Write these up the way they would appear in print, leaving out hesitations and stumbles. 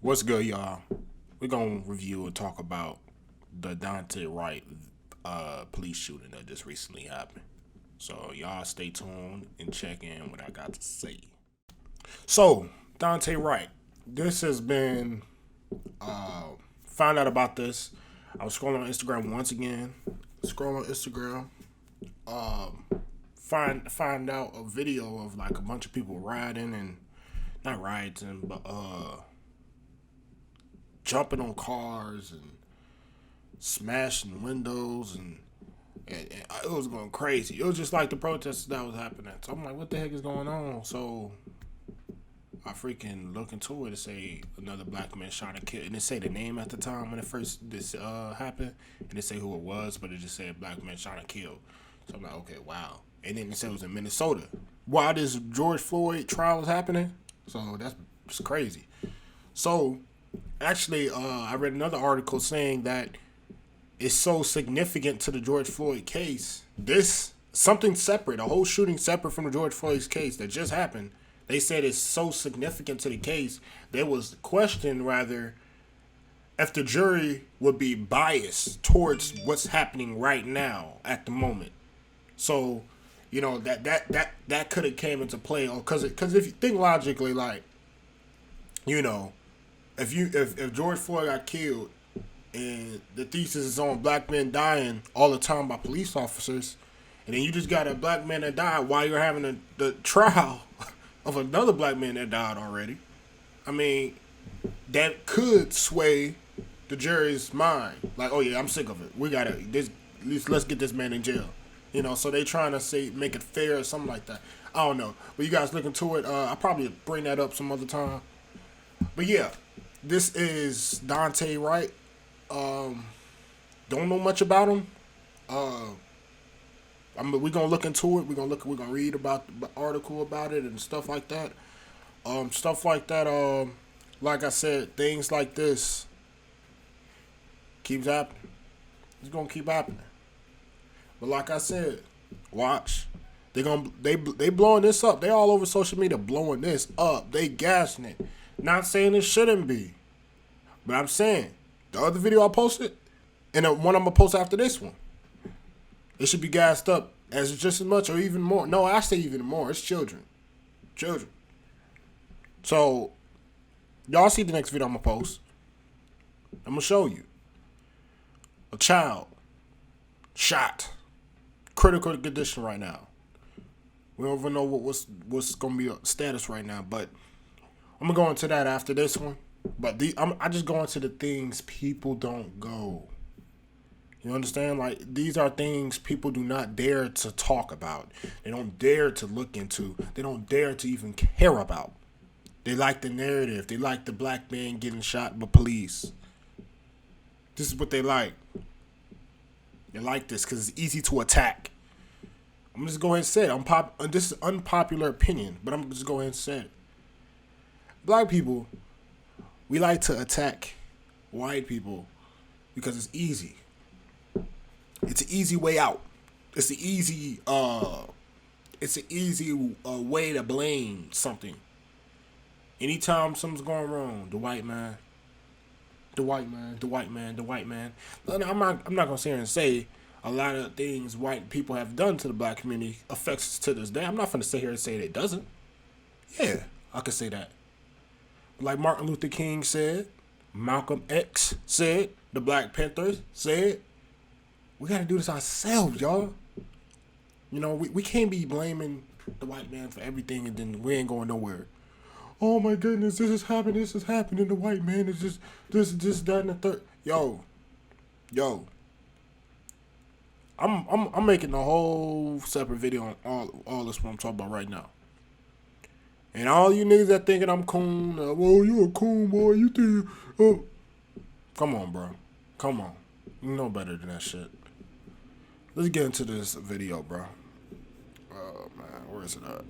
What's good, y'all? We're gonna review and talk about the Daunte Wright police shooting that just recently happened. So y'all stay tuned and check in what I got to say. So Daunte Wright, this has been found out about this. I was scrolling on Instagram once again. Scrolling on Instagram, find out a video of like a bunch of people riding and not riding, but jumping on cars and smashing windows and it was going crazy. It was just like the protests that was happening. So I'm like, what the heck is going on? So I freaking look into it and say another black man shot and killed. And it say the name at the time when it first this happened, and it say who it was, but it just said black man shot and killed. So I'm like, okay, wow. And then it said it was in Minnesota. While this George Floyd trial was happening, so that's just crazy. So actually, I read another article saying that it's so significant to the George Floyd case. This something separate, a whole shooting separate from the George Floyd's case that just happened. They said it's so significant to the case. There was question rather if the jury would be biased towards what's happening right now at the moment. So, that could have came into play because if you think logically, like, you know, if George Floyd got killed and the thesis is on black men dying all the time by police officers, and then you just got a black man that died while you're having the trial of another black man that died already. I mean, that could sway the jury's mind. Like, oh yeah, I'm sick of it. We gotta let's get this man in jail. So they trying to say make it fair or something like that. I don't know, but you guys look into it. I'll probably bring that up some other time. But yeah, this is Daunte Wright. Don't know much about him. We're gonna look into it. We're gonna read about the article about it and stuff like that. Stuff like that. Like I said, things like this keeps happening. It's gonna keep happening. But like I said, watch. They blowing this up. They all over social media blowing this up. They gassing it. Not saying it shouldn't be, but I'm saying the other video I posted and the one I'm gonna post after this one, it should be gassed up as just as much or even more. No, I say even more. It's children. So y'all see the next video I'm gonna post. I'm gonna show you a child shot, critical condition right now. We don't even know what's gonna be a status right now, but I'm gonna go into that after this one. But I just go into the things people don't go. You understand? Like, these are things people do not dare to talk about. They don't dare to look into. They don't dare to even care about. They like the narrative. They like the black man getting shot by police. This is what they like. They like this because it's easy to attack. I'm just going ahead and say it. This is unpopular opinion, but I'm just going ahead and say it. Black people, we like to attack white people because it's easy. It's an easy way out. It's an easy way to blame something. Anytime something's going wrong, the white man. I'm not gonna sit here and say a lot of things white people have done to the black community affects us to this day. I'm not gonna sit here and say it doesn't. Yeah, I could say that. Like Martin Luther King said, Malcolm X said, the Black Panthers said, we gotta do this ourselves, y'all. We can't be blaming the white man for everything and then we ain't going nowhere. Oh my goodness, this is happening. The white man is just this, that, and the third. Yo. I'm making a whole separate video on all this what I'm talking about right now. And all you niggas that thinking I'm coon, well, you a coon boy, you think, oh. Come on, bro. Come on. You know better than that shit. Let's get into this video, bro. Oh, man. Where is it at?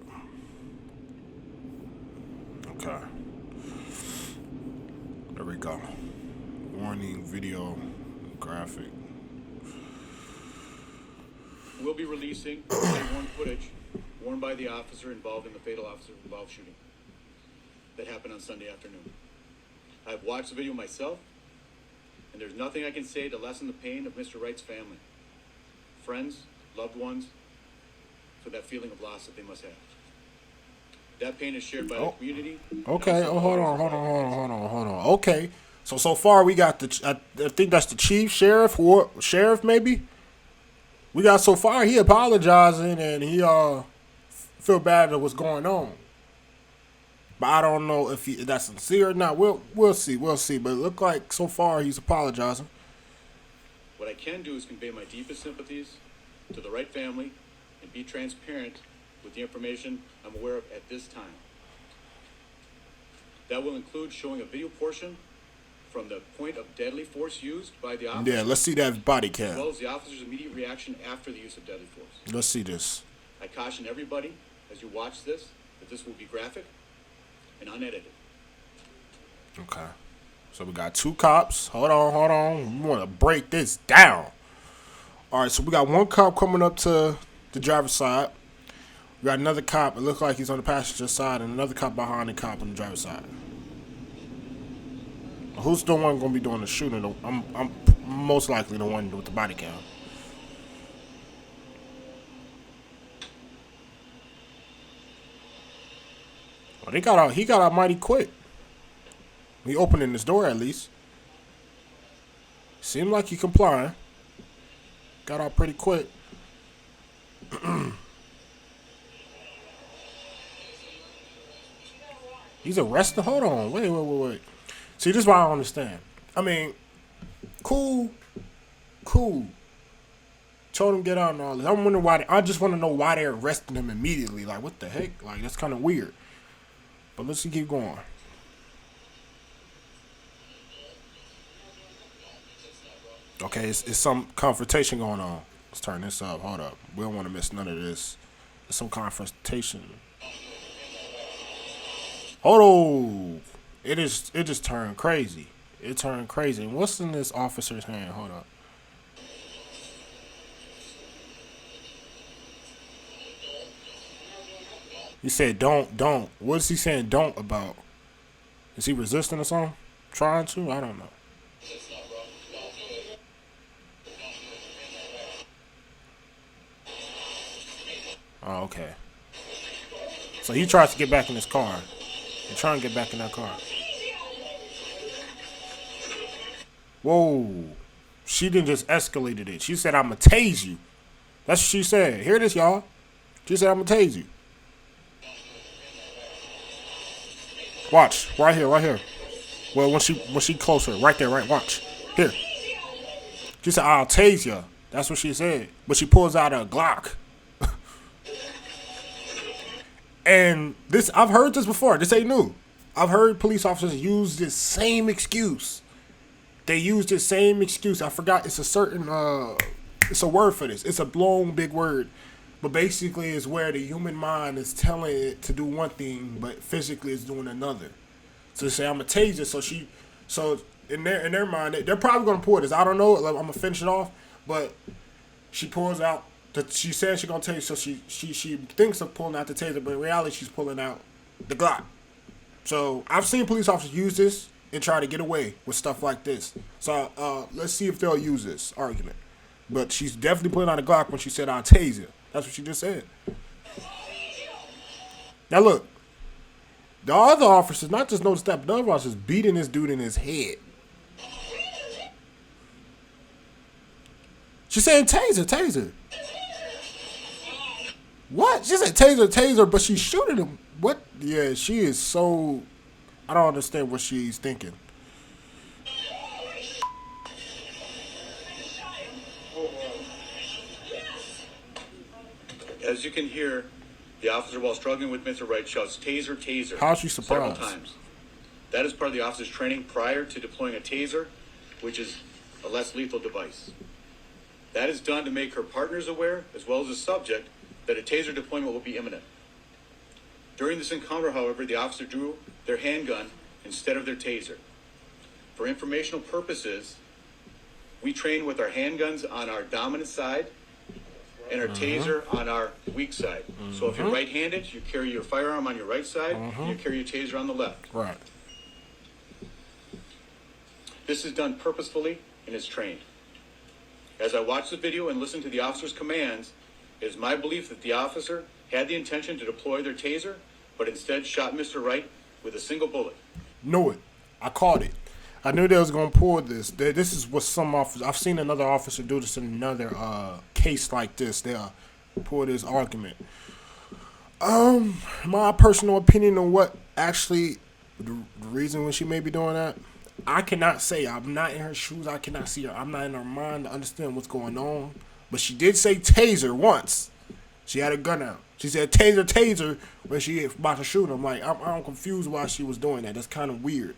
Okay. There we go. Warning, video, graphic. We'll be releasing worn footage worn by the officer involved in the fatal officer-involved shooting that happened on Sunday afternoon. I've watched the video myself, and there's nothing I can say to lessen the pain of Mr. Wright's family, friends, loved ones, for that feeling of loss that they must have. That pain is shared by the community. Okay. Oh, hold on. Okay. So far we got I think that's the chief, sheriff maybe. We got so far he apologizing and he feel bad at what's going on. But I don't know if that's sincere or not. We'll see. But it look like so far he's apologizing. What I can do is convey my deepest sympathies to the Wright family and be transparent with the information I'm aware of at this time. That will include showing a video portion from the point of deadly force used by the officer. Yeah, let's see that body As cam. well as the officer's immediate reaction after the use of deadly force. Let's see this. I caution everybody as you watch this that this will be graphic and unedited. Okay. So we got 2 cops. Hold on. We want to break this down. All right, so we got 1 cop coming up to the driver's side. We got another cop. It looks like he's on the passenger side, and another cop behind the cop on the driver's side. Who's the one going to be doing the shooting? I'm most likely the one with the body cam. Well, he got out mighty quick. He opening his door at least. Seemed like he complying. Got out pretty quick. He's arrested? Hold on. Wait. See, this is why I don't understand. I mean, cool. Told him get out and all this. I'm wondering why. I just want to know why they're arresting him immediately. Like, what the heck? Like, that's kind of weird. But let's keep going. Okay, it's some confrontation going on. Let's turn this up. Hold up. We don't want to miss none of this. There's some confrontation. Hold on. It just turned crazy. It turned crazy. And what's in this officer's hand? Hold up. He said don't. What is he saying don't about? Is he resisting or something? Trying to? I don't know. Oh, okay. So he tries to get back in his car. He's trying to get back in that car. Whoa. She didn't just escalated it. She said, I'm going to tase you. That's what she said. Hear this, y'all. She said, I'm going to tase you. Watch. Right here. Well, when she closer. Right there, right. Watch. Here. She said, I'll tase you. That's what she said. But she pulls out a Glock. And this, I've heard this before. This ain't new. I've heard police officers use this same excuse. They use this same excuse. I forgot. It's a certain, it's a word for this. It's a long, big word. But basically it's where the human mind is telling it to do one thing, but physically it's doing another. So they say, I'm a taser. So in their mind, they're probably going to pull this. I don't know. I'm going to finish it off. But she pulls out. She said she's going to taser, so she thinks of pulling out the taser, but in reality she's pulling out the Glock. So I've seen police officers use this and try to get away with stuff like this. So let's see if they'll use this argument. But she's definitely pulling out a Glock when she said, I'll tase you. That's what she just said. Now look, the other officers, not just noticed that, but the other officers beating this dude in his head. She's saying taser. What? She said taser, but she's shooting him. What? Yeah, she is so... I don't understand what she's thinking. As you can hear, the officer, while struggling with Mr. Wright, shouts, taser, taser. How is she surprised? Several times. That is part of the officer's training prior to deploying a taser, which is a less lethal device. That is done to make her partners aware, as well as the subject, that a taser deployment will be imminent. During this encounter, however, the officer drew their handgun instead of their taser. For informational purposes, we train with our handguns on our dominant side and our taser on our weak side. So if you're right-handed, you carry your firearm on your right side, and you carry your taser on the left. Right. This is done purposefully and is trained. As I watch the video and listen to the officer's commands, it is my belief that the officer had the intention to deploy their taser, but instead shot Mr. Wright with a single bullet. Knew it. I caught it. I knew they was gonna pull this. This is what some officers. I've seen another officer do this in another case like this. They'll pull this argument. My personal opinion on what actually the reason when she may be doing that, I cannot say. I'm not in her shoes. I cannot see her. I'm not in her mind to understand what's going on. But she did say taser once. She had a gun out. She said taser, taser when she about to shoot him. Like I'm confused why she was doing that. That's kind of weird.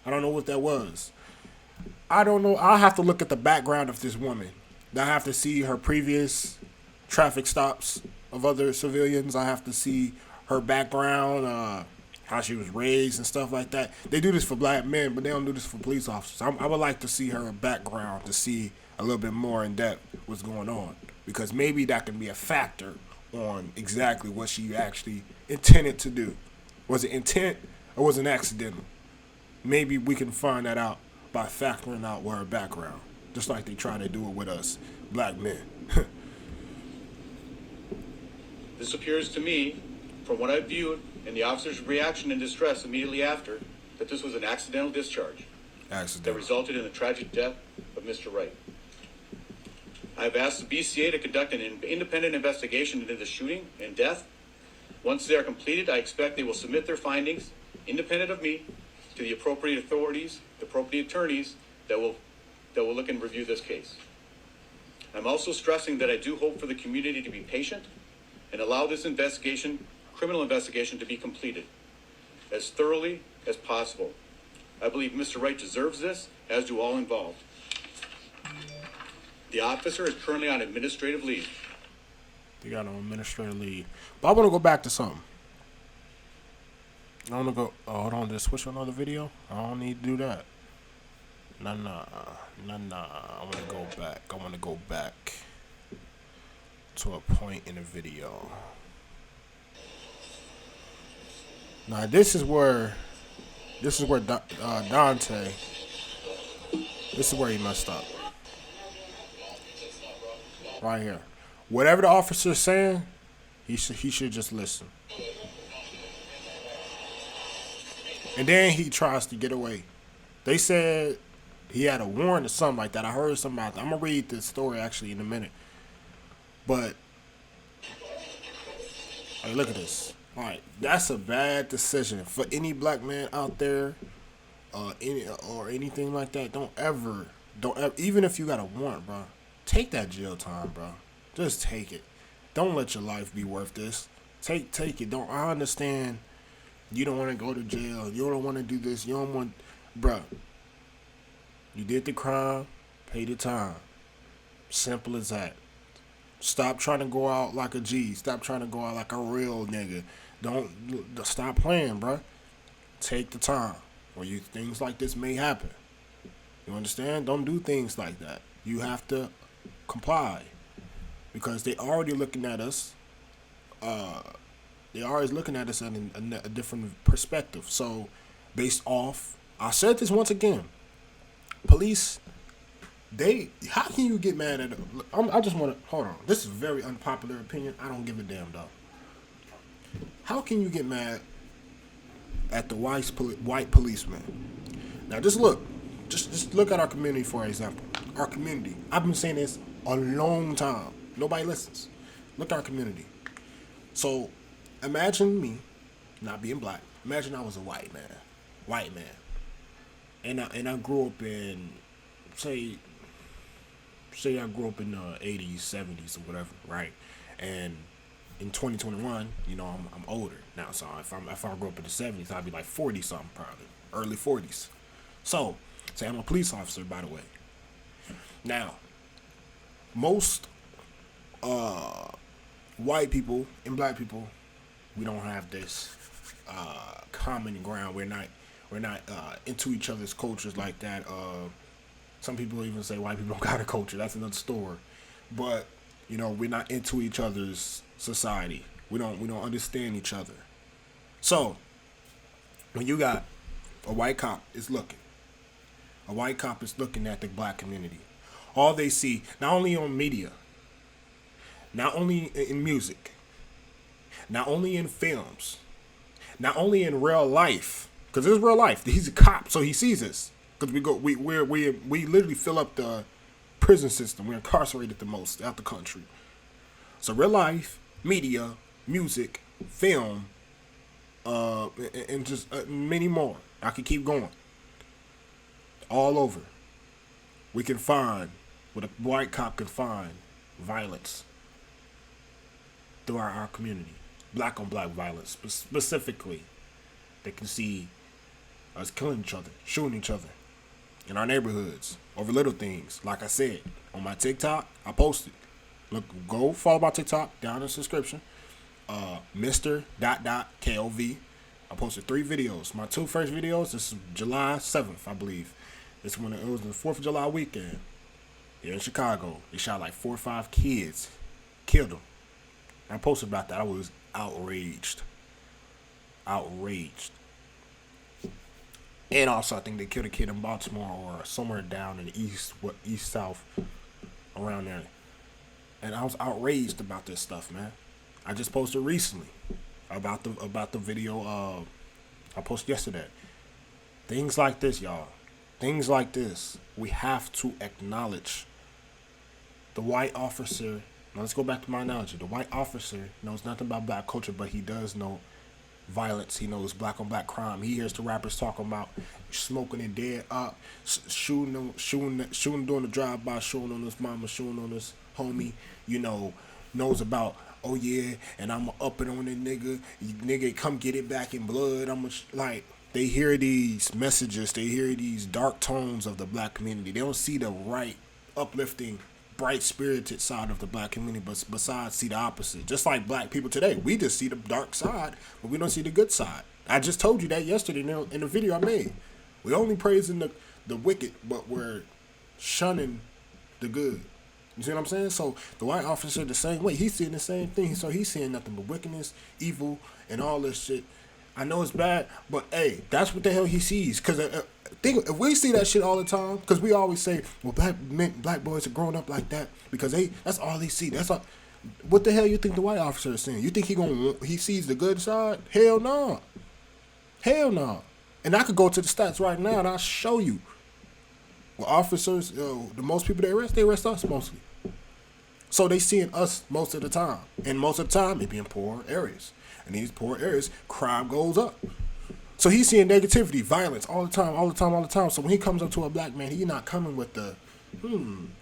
I don't know what that was. I don't know. I'll have to look at the background of this woman. I have to see her previous traffic stops of other civilians. I have to see her background, how she was raised and stuff like that. They do this for black men, but they don't do this for police officers. I would like to see her background to see a little bit more in depth what's going on, because maybe that can be a factor on exactly what she actually intended to do. Was it intent or was it accidental? Maybe we can find that out by factoring out her background, just like they try to do it with us black men. This appears to me, from what I've viewed and the officer's reaction and distress immediately after, that this was an accidental discharge that resulted in the tragic death of Mr. Wright. I've asked the BCA to conduct an independent investigation into the shooting and death. Once they are completed, I expect they will submit their findings, independent of me, to the appropriate authorities, the appropriate attorneys that will look and review this case. I'm also stressing that I do hope for the community to be patient and allow this criminal investigation, to be completed as thoroughly as possible. I believe Mr. Wright deserves this, as do all involved. The officer is currently on administrative leave. They got on administrative leave. But I want to go back to something. I want to go. Oh, hold on. Just switch on another video. I don't need to do that. Nah. I want to go back. I want to go back to a point in the video. Now this is where Daunte. This is where he messed up. Right here. Whatever the officer's saying, he should just listen. And then he tries to get away. They said he had a warrant or something like that. I heard something about that. I'm going to read this story actually in a minute. But, hey, look at this. All right, that's a bad decision for any black man out there, anything like that. Don't ever, even if you got a warrant, bro, take that jail time, bro. Just take it. Don't let your life be worth this. Take it. I understand. You don't want to go to jail. You don't want to do this. You don't want, bro. You did the crime. Pay the time. Simple as that. Stop trying to go out like a G. Stop trying to go out like a real nigga. Don't stop playing, bro. Take the time, or things like this may happen. You understand? Don't do things like that. You have to comply, because they already looking at us. They always looking at us in a different perspective. So, based off, I said this once again. Police. How can you get mad at them? I just want to, hold on. This is a very unpopular opinion. I don't give a damn, though. How can you get mad at the white policeman? Now, just look. Just look at our community, for example. Our community. I've been saying this a long time. Nobody listens. Look at our community. So, imagine me not being black. Imagine I was a white man. And I grew up in, say I grew up in the 80s, 70s, or whatever, right? And in 2021, I'm older now. So if I grew up in the 70s, I'd be like 40 something, probably early 40s. So say I'm a police officer, by the way. Now, most white people and black people, we don't have this common ground. We're not into each other's cultures like that. Some people even say white people don't got a culture. That's another story. But we're not into each other's society. We don't understand each other. So when you got a white cop is looking, A white cop is looking at the black community. All they see, not only on media, not only in music, not only in films, not only in real life, because it's real life. He's a cop, so he sees this. Because we literally fill up the prison system. We're incarcerated the most out the country. So real life, media, music, film, and just many more. I could keep going. All over, we can find what a white cop can find: violence throughout our community, black on black violence specifically. They can see us killing each other, shooting each other in our neighborhoods over little things. Like I said, on my TikTok, I posted. Look, go follow my TikTok down in the description. Mr. .kov. I posted 3 videos. My 2 first videos, this is July 7th, I believe. This when it was the 4th of July weekend here in Chicago. They shot like 4 or 5 kids, killed them. I posted about that. I was outraged. And also, I think they killed a kid in Baltimore or somewhere down in the east south, around there. And I was outraged about this stuff, man. I just posted recently about the video I posted yesterday. Things like this, y'all. Things like this, we have to acknowledge. The white officer, now let's go back to my analogy. The white officer knows nothing about black culture, but he does know violence. He knows black on black crime. He hears the rappers talking about smoking and dead up, shooting doing the drive-by, shooting on his mama, shooting on his homie, knows about, oh yeah, and I'm up it on the nigga, come get it back in blood. They hear these messages, they hear these dark tones of the black community. They don't see the right, uplifting, bright-spirited side of the black community, but besides see the opposite. Just like black people today, we just see the dark side, but we don't see the good side. I just told you that yesterday in the video I made. We only praising the wicked, but we're shunning the good. You see what I'm saying? So the white officer the same way. He's seeing the same thing. So he's seeing nothing but wickedness, evil, and all this shit. I know it's bad, but hey, that's what the hell he sees. Because if we see that shit all the time, because we always say, well, black boys are growing up like that because that's all they see. That's all. What the hell you think the white officer is saying? You think he sees the good side? Hell no. Hell no. And I could go to the stats right now and I'll show you. Well, officers, the most people they arrest us mostly. So they seeing us most of the time. And most of the time, it be in poor areas. In these poor areas, crime goes up. So he's seeing negativity, violence all the time. So when he comes up to a black man, he's not coming with the,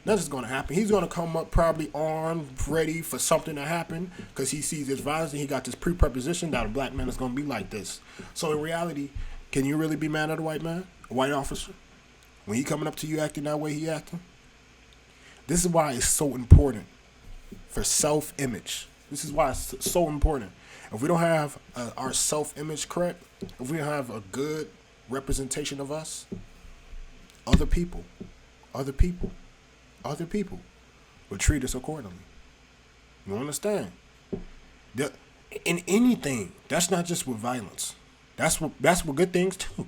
that's just going to happen. He's going to come up probably armed, ready for something to happen because he sees this violence and he got this preposition that a black man is going to be like this. So in reality, can you really be mad at a white man, a white officer? When he coming up to you acting that way he acting? This is why it's so important for self-image. This is why it's so important. If we don't have our self-image correct, if we don't have a good representation of us, other people will treat us accordingly. You understand? In anything, that's not just with violence. That's with good things too.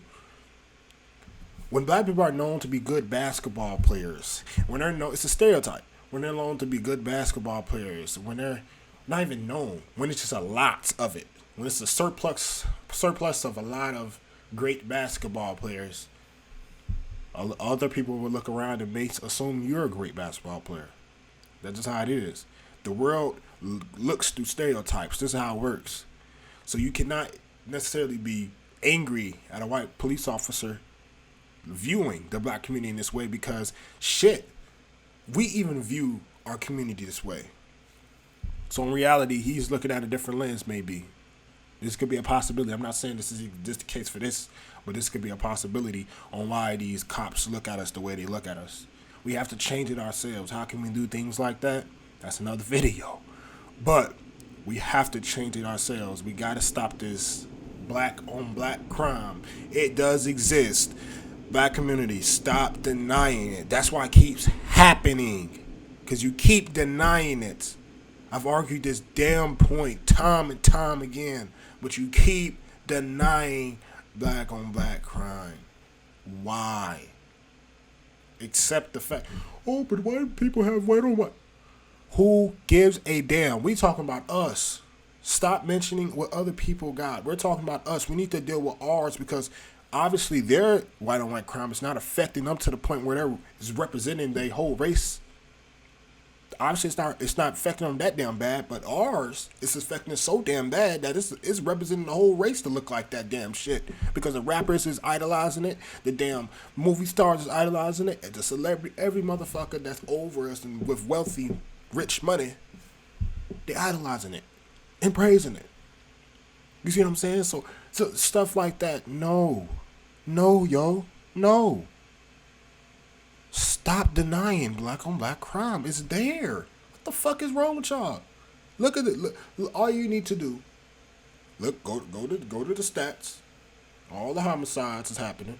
When black people are known to be good basketball players, when they're known, it's a stereotype. When they're known to be good basketball players, when they're not even known, when it's just a lot of it, when it's a surplus of a lot of great basketball players, other people will look around and assume you're a great basketball player. That's just how it is. The world looks through stereotypes. This is how it works. So you cannot necessarily be angry at a white police officer viewing the black community in this way because we even view our community this way. So in reality, he's looking at a different lens maybe. This could be a possibility. I'm not saying this is just the case for this, but this could be a possibility on why these cops look at us the way they look at us. We have to change it ourselves. How can we do things like that? That's another video. But we have to change it ourselves. We got to stop this black on black crime. It does exist. Black community, stop denying it. That's why it keeps happening. Because you keep denying it. I've argued this damn point time and time again. But you keep denying black on black crime. Why? accept the fact. Oh, but white people have white on white. Who gives a damn? We talking about us. Stop mentioning what other people got. We're talking about us. We need to deal with ours because obviously their white on white crime is not affecting them to the point where they're representing their whole race. Obviously, it's not affecting them that damn bad, but ours is affecting us so damn bad that it's representing the whole race to look like that damn shit. Because the rappers is idolizing it, the damn movie stars is idolizing it, and the celebrity, every motherfucker that's over us and with wealthy, rich money, they idolizing it and praising it. You see what I'm saying? So stuff like that, no, yo, no. Stop denying black on black crime. It's there. What the fuck is wrong with y'all? Look at it. Look, all you need to do. Look, go to the stats. All the homicides is happening.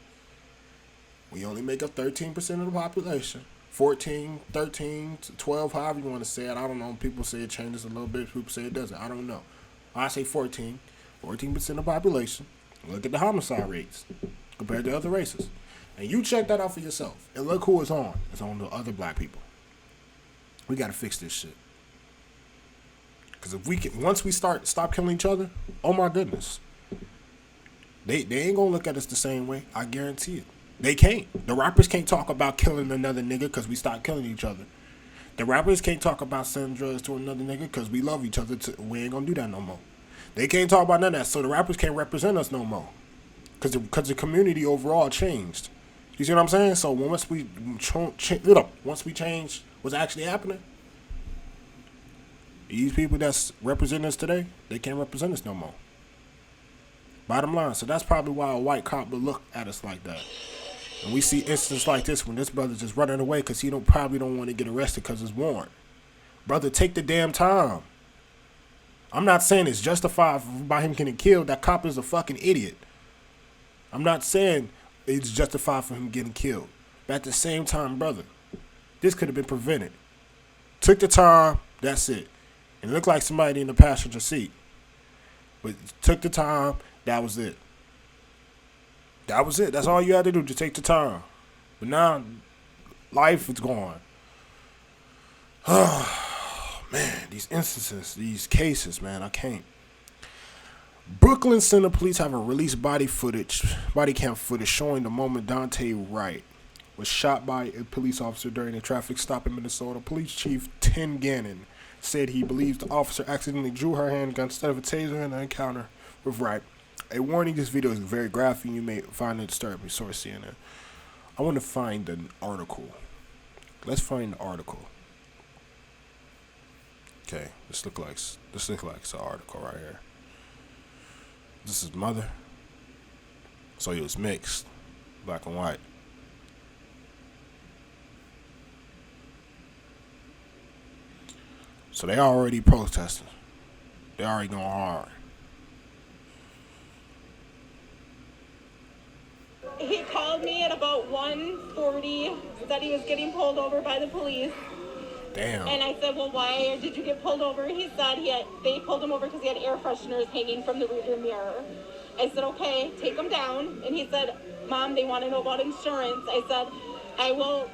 We only make up 13% of the population. 14, 13, 12, however you want to say it. I don't know. People say it changes a little bit. People say it doesn't. I don't know. I say 14% of the population. Look at the homicide rates compared to other races. And you check that out for yourself. And look who it's on. It's on the other black people. We got to fix this shit. Because if we can, once we stop killing each other, oh my goodness. They ain't going to look at us the same way. I guarantee it. They can't. The rappers can't talk about killing another nigga because we stopped killing each other. The rappers can't talk about selling drugs to another nigga because we love each other. We ain't going to do that no more. They can't talk about none of that. So the rappers can't represent us no more. Because the community overall changed. You see what I'm saying? So once we change what's actually happening, these people that's representing us today, they can't represent us no more. Bottom line. So that's probably why a white cop would look at us like that. And we see instances like this when this brother's just running away because he probably don't want to get arrested because it's warrant. Brother, take the damn time. I'm not saying it's justified by him getting killed. That cop is a fucking idiot. I'm not saying it's justified for him getting killed. But at the same time, brother, this could have been prevented. Took the time, that's it. It looked like somebody in the passenger seat. But took the time, that was it. That was it. That's all you had to do, just take the time. But now, life is gone. Oh, man, these instances, these cases, man, I can't. Brooklyn Center Police have a released body cam footage showing the moment Daunte Wright was shot by a police officer during a traffic stop in Minnesota. Police Chief Tim Gannon said he believes the officer accidentally drew her handgun instead of a taser in an encounter with Wright. A warning, this video is very graphic. You may find it disturbing. Source CNN. I want to find an article. Let's find the article. Okay, this looks like it's an article right here. This is mother. So it was mixed, black and white. So they already protesting. They already going hard. He called me at about 1:40, said he was getting pulled over by the police. Damn. And I said, well, why did you get pulled over? He said they pulled him over because he had air fresheners hanging from the rearview mirror. I said, okay, take them down. And he said, Mom, they want to know about insurance. I said, I will,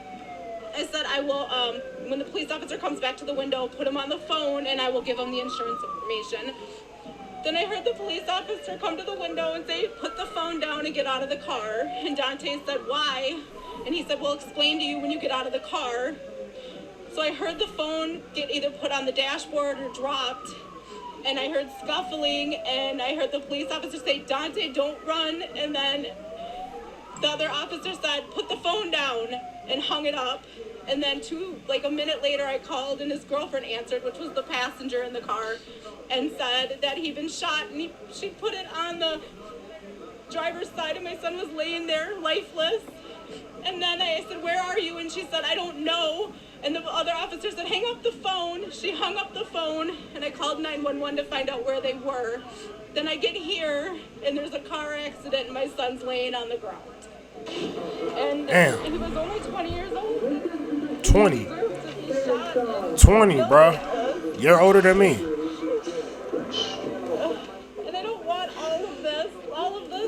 when the police officer comes back to the window, put him on the phone and I will give him the insurance information. Then I heard the police officer come to the window and say, put the phone down and get out of the car. And Daunte said, why? And he said, we'll explain to you when you get out of the car. So I heard the phone get either put on the dashboard or dropped. And I heard scuffling, and I heard the police officer say, Daunte, don't run. And then the other officer said, put the phone down, and hung it up. And then a minute later, I called, and his girlfriend answered, which was the passenger in the car, and said that he'd been shot. And she put it on the driver's side, and my son was laying there lifeless. And then I said, where are you? And she said, I don't know. And the other officer said, hang up the phone. She hung up the phone, and I called 911 to find out where they were. Then I get here, and there's a car accident, and my son's laying on the ground. And he was only 20 years old. 20? 20, bro. You're older than me. And I don't want all of this.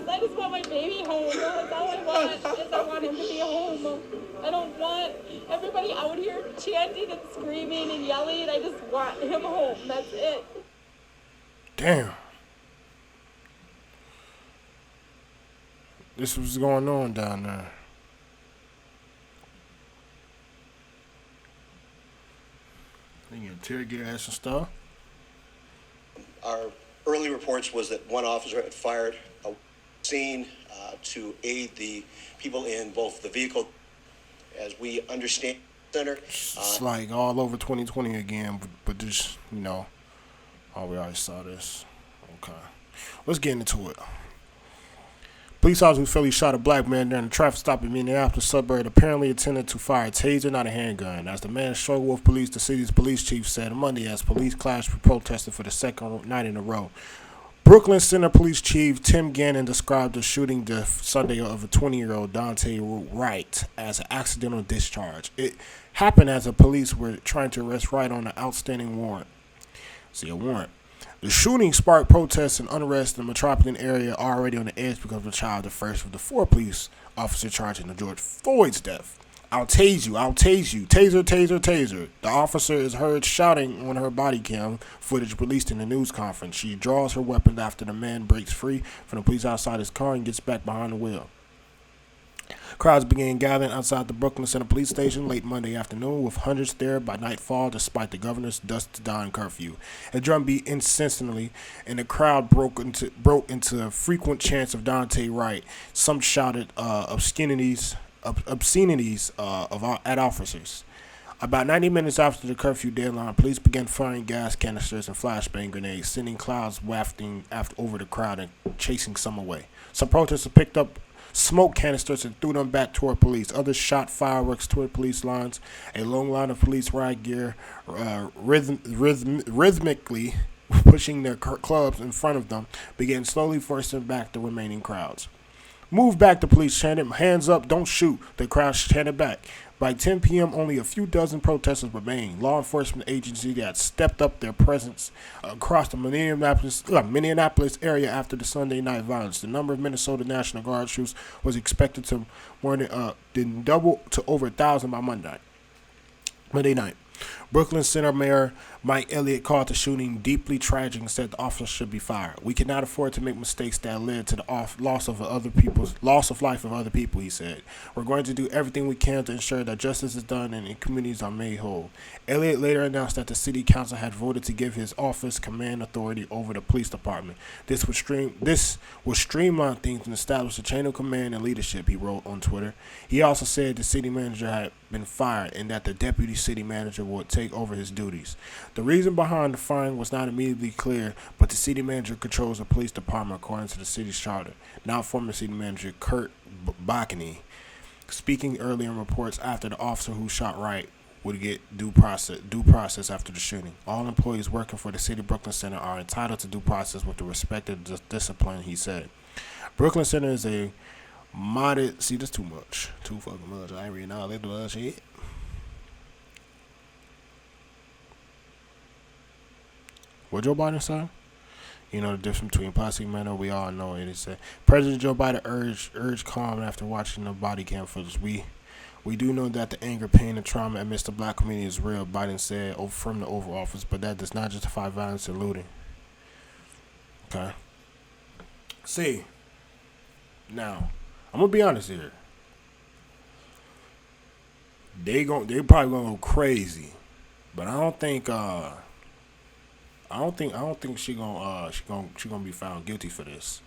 I just want my baby home. That's all I want, is I want him to be home. home. I don't want everybody out here chanting and screaming and yelling. I just want him home. That's it. Damn. This was going on down there. You interrogate us and stuff. Our early reports was that one officer had fired a scene to aid the people in both the vehicle. As we understand, center. It's like all over 2020 again, but just, we already saw this. Okay. Let's get into it. Police officers who fatally shot a black man during a traffic stop in Minneapolis suburb apparently intended to fire a taser, not a handgun. As the man struggled with police, the city's police chief said Monday as police clashed with protesters for the second night in a row. Brooklyn Center Police Chief Tim Gannon described the shooting Sunday of a 20-year-old Daunte Wright as an accidental discharge. It happened as the police were trying to arrest Wright on an outstanding warrant. See, a warrant. The shooting sparked protests and unrest in the metropolitan area already on the edge because of the child, the first of the 4 police officers charged in George Floyd's death. I'll tase you, taser, taser, taser. The officer is heard shouting on her body cam footage released in the news conference. She draws her weapon after the man breaks free from the police outside his car and gets back behind the wheel. Crowds began gathering outside the Brooklyn Center Police Station late Monday afternoon, with hundreds there by nightfall despite the governor's dusk to dawn curfew. A drum beat incessantly, and the crowd broke into frequent chants of Daunte Wright. Some shouted obscenities at officers. About 90 minutes after the curfew deadline, police began firing gas canisters and flashbang grenades, sending clouds wafting over the crowd and chasing some away. Some protesters picked up smoke canisters and threw them back toward police. Others shot fireworks toward police lines. A long line of police riot gear rhythmically pushing their clubs in front of them began slowly forcing back the remaining crowds. Move back, the police chanted. Hands up, don't shoot. The crowd chanted back. By 10 p.m., only a few dozen protesters remained. Law enforcement agencies had stepped up their presence across the Minneapolis area after the Sunday night violence. The number of Minnesota National Guard troops was expected to more than double to over 1,000 by Monday night. Brooklyn Center Mayor Mike Elliott called the shooting deeply tragic and said the officer should be fired. We cannot afford to make mistakes that led to the loss of life of other people, he said. We're going to do everything we can to ensure that justice is done and communities are made whole. Elliott later announced that the city council had voted to give his office command authority over the police department. This would streamline things and establish a chain of command and leadership, he wrote on Twitter. He also said the city manager had been fired and that the deputy city manager would take over his duties. The reason behind the firing was not immediately clear, but the city manager controls the police department according to the city's charter. Now former city manager Kurt Bachany, speaking earlier in reports after the officer who shot Wright would get due process after the shooting. All employees working for the City Brooklyn Center are entitled to due process with the respective discipline, he said. Brooklyn Center is a modest. See, this too much. Too fucking much. I ain't reading all that blood shit. What Joe Biden said? You know the difference between plastic manner. We all know it. It said President Joe Biden urged calm after watching the body cam footage. We do know that the anger, pain, and trauma amidst the black community is real, Biden said from the Oval Office, but that does not justify violence and looting. Okay. See, now, I'm gonna be honest here. They probably gonna go crazy, but I don't think she gonna be found guilty for this.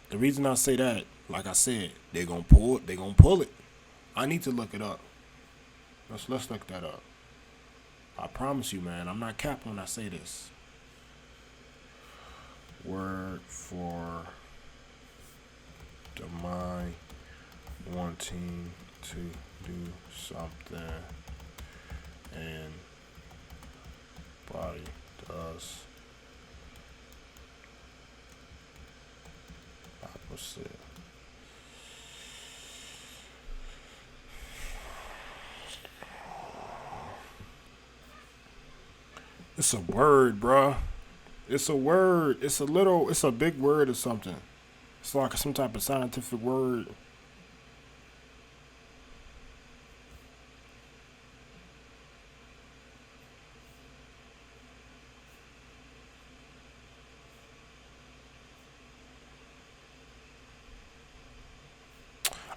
The reason I say that, like I said, they gonna pull it. I need to look it up. Let's look that up. I promise you, man, I'm not capping when I say this. Word for the mind wanting to do something and body does opposite. It's a word, bruh. It's a word. It's a big word or something. It's like some type of scientific word.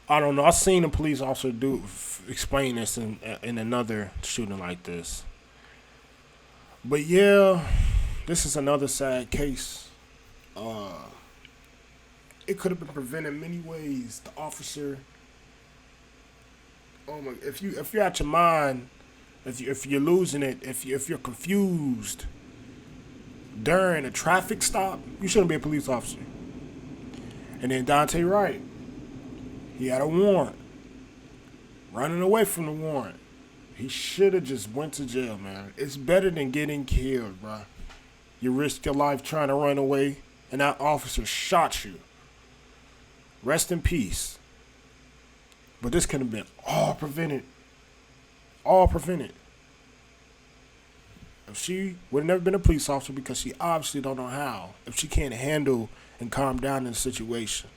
I don't know. I seen a police officer explain this in another shooting like this. But yeah, this is another sad case. It could have been prevented many ways. The officer, oh my, if you're out your mind, if you're losing it, if you're confused during a traffic stop, you shouldn't be a police officer. And then Daunte Wright, he had a warrant, running away from the warrant. He should have just went to jail, man. It's better than getting killed, bro. You risked your life trying to run away, and that officer shot you. Rest in peace. But this could have been all prevented. All prevented. If she would have never been a police officer, because she obviously don't know how. If she can't handle and calm down in the situation.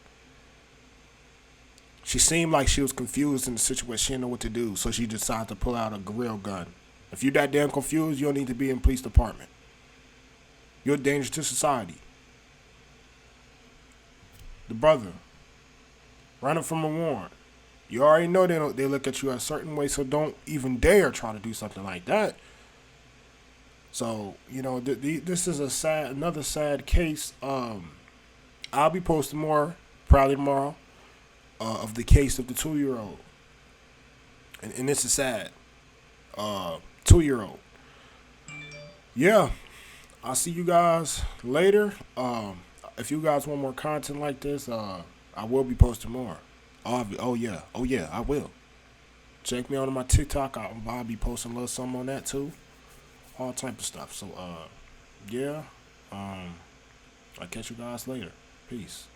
She seemed like she was confused in the situation. She didn't know what to do, so she decided to pull out a gorilla gun. If you're that damn confused, you don't need to be in police department. You're a danger to society. The brother, running from a warrant. You already know they look at you a certain way, so don't even dare try to do something like that. So, you know, this is another sad case. I'll be posting more, probably tomorrow, of the case of the 2-year-old. And this is sad. 2-year-old. Yeah. I'll see you guys later. If you guys want more content like this, I will be posting more. Oh yeah, I will. Check me out on my TikTok. I'll be posting a little something on that too. All type of stuff. So yeah. I'll catch you guys later. Peace.